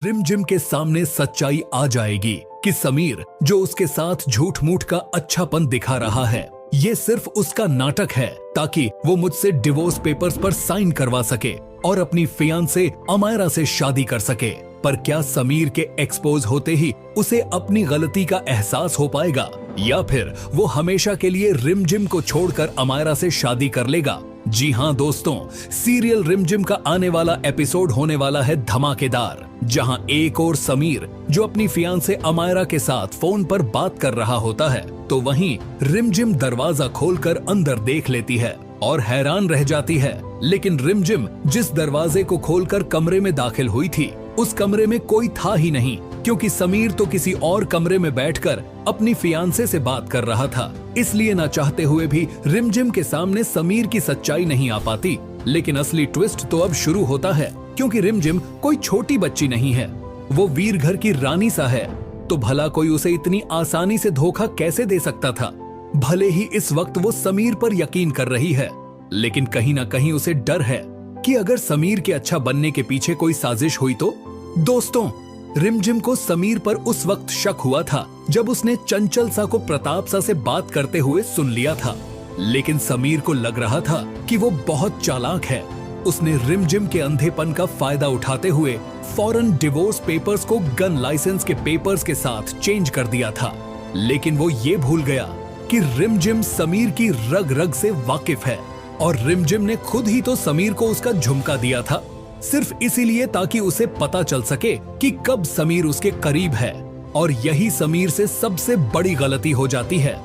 रिमझिम के सामने सच्चाई आ जाएगी कि समीर जो उसके साथ झूठ मूठ का अच्छापन दिखा रहा है ये सिर्फ उसका नाटक है ताकि वो मुझसे डिवोर्स पेपर्स पर साइन करवा सके और अपनी फियांसे अमायरा से शादी कर सके। पर क्या समीर के एक्सपोज होते ही उसे अपनी गलती का एहसास हो पाएगा या फिर वो हमेशा के लिए रिमझिम को छोड़कर अमायरा से शादी कर लेगा? जी हाँ दोस्तों, सीरियल रिमझिम का आने वाला एपिसोड होने वाला है धमाकेदार, जहां एक और समीर जो अपनी फियांसे अमायरा के साथ फोन पर बात कर रहा होता है तो वहीं रिमझिम दरवाजा खोलकर अंदर देख लेती है और हैरान रह जाती है। लेकिन रिमझिम जिस दरवाजे को खोलकर कमरे में दाखिल हुई थी उस कमरे में कोई था ही नहीं, क्योंकि समीर तो किसी और कमरे में बैठकर अपनी फियांसे से बात कर रहा था। इसलिए ना चाहते हुए भी रिमझिम के सामने समीर की सच्चाई नहीं आ पाती। लेकिन असली ट्विस्ट तो अब शुरू होता है, क्योंकि रिमझिम कोई छोटी बच्ची नहीं है, वो वीर घर की रानी सा है। तो भला कोई उसे इतनी आसानी से धोखा कैसे दे सकता था? भले ही इस वक्त वो समीर पर यकीन कर रही है, लेकिन कहीं ना कहीं उसे डर है कि अगर समीर के अच्छा बनने के पीछे कोई साजिश हुई तो। दोस्तों, रिमझिम को समीर पर उस वक्त शक हुआ था जब उसने चंचल सा को प्रताप सा से बात करते हुए सुन लिया था। लेकिन समीर को लग रहा था कि वो बहुत चालाक है। उसने रिमझिम के अंधेपन का फायदा उठाते हुए फौरन डिवोर्स पेपर्स को गन लाइसेंस के पेपर्स के साथ चेंज कर दिया था। लेकिन वो ये भूल गया कि रिमझिम समीर की रग रग से वाकिफ है और रिमझिम ने खुद ही तो समीर को उसका झुमका दिया था, सिर्फ इसीलिए ताकि उसे पता चल सके कि कब समीर उसके करीब है। और यही समीर से सबसे बड़ी गलती हो जाती है।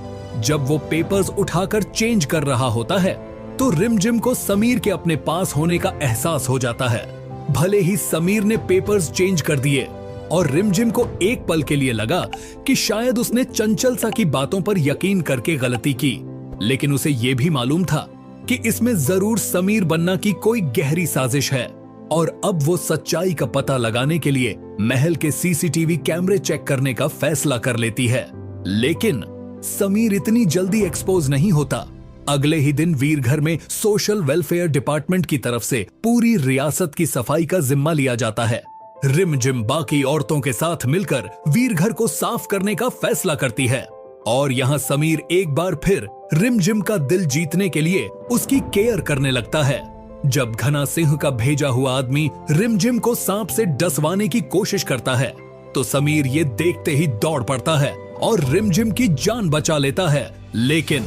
जब वो पेपर्स उठाकर चेंज कर रहा होता है तो रिमझिम को समीर के अपने पास होने का एहसास हो जाता है। भले ही समीर ने पेपर्स चेंज कर दिए और रिमझिम को एक पल के लिए लगा कि शायद उसने चंचल सा की बातों पर यकीन करके गलती की, लेकिन उसे ये भी मालूम था कि इसमें जरूर समीर बनना की कोई गहरी साजिश है। और अब वो सच्चाई का पता लगाने के लिए महल के सीसीटीवी कैमरे चेक करने का फैसला कर लेती है। लेकिन समीर इतनी जल्दी एक्सपोज नहीं होता। अगले ही दिन वीर घर में सोशल वेलफेयर डिपार्टमेंट की तरफ से पूरी रियासत की सफाई का जिम्मा लिया जाता है। रिमझिम बाकी औरतों के साथ मिलकर वीर घर को साफ करने का फैसला करती है और यहाँ समीर एक बार फिर रिमझिम का दिल जीतने के लिए उसकी केयर करने लगता है। जब घना सिंह का भेजा हुआ आदमी रिमझिम को सांप से डसवाने की कोशिश करता है तो समीर ये देखते ही दौड़ पड़ता है और रिमझिम की जान बचा लेता है। लेकिन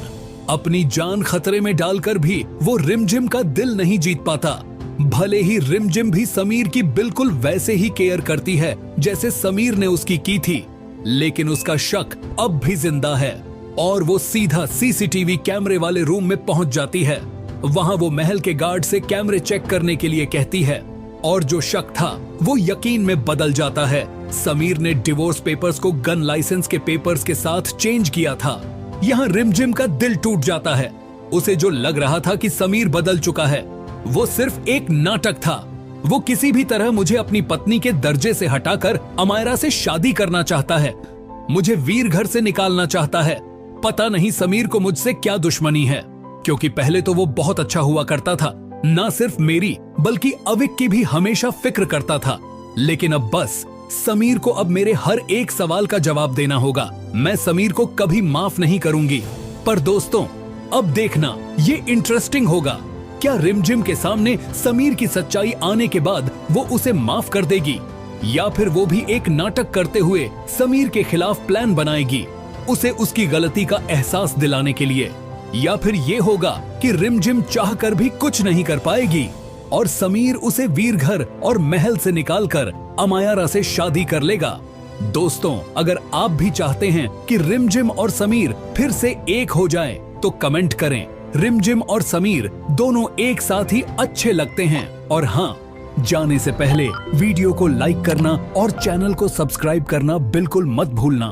अपनी जान खतरे में डालकर भी वो रिमझिम का दिल नहीं जीत पाता। भले ही रिमझिम भी समीर की बिल्कुल वैसे ही केयर करती है जैसे समीर ने उसकी की थी, लेकिन उसका शक अब भी जिंदा है और वो सीधा सीसीटीवी कैमरे वाले रूम में पहुंच जाती है। वहां वो महल के गार्ड से कैमरे चेक करने के लिए कहती है और जो शक था वो यकीन में बदल जाता है। समीर ने डिवोर्स पेपर्स को गन लाइसेंस के पेपर्स के साथ चेंज किया था। यहाँ रिमझिम का दिल टूट जाता है। उसे जो लग रहा था कि समीर बदल चुका है वो सिर्फ एक नाटक था। वो किसी भी तरह मुझे अपनी पत्नी के दर्जे से हटाकर अमायरा से शादी करना चाहता है, मुझे वीर घर से निकालना चाहता है। पता नहीं समीर को मुझसे क्या दुश्मनी है, क्योंकि पहले तो वो बहुत अच्छा हुआ करता था, ना सिर्फ मेरी बल्कि अविक की भी हमेशा फिक्र करता था। लेकिन अब बस समीर को अब मेरे हर एक सवाल का जवाब देना होगा। मैं समीर को कभी माफ नहीं करूंगी। पर दोस्तों, अब देखना ये इंटरेस्टिंग होगा। क्या रिमझिम के सामने समीर की सच्चाई आने के बाद वो उसे माफ कर देगी या फिर वो भी एक नाटक करते हुए समीर के खिलाफ प्लान बनाएगी उसे उसकी गलती का एहसास दिलाने के लिए? या फिर ये होगा कि रिमझिम चाहकर भी कुछ नहीं कर पाएगी और समीर उसे वीर घर और महल से निकालकर अमायरा से शादी कर लेगा? दोस्तों, अगर आप भी चाहते हैं कि रिमझिम और समीर फिर से एक हो जाएं, तो कमेंट करें। रिमझिम और समीर दोनों एक साथ ही अच्छे लगते हैं। और हाँ, जाने से पहले वीडियो को लाइक करना और चैनल को सब्सक्राइब करना बिल्कुल मत भूलना।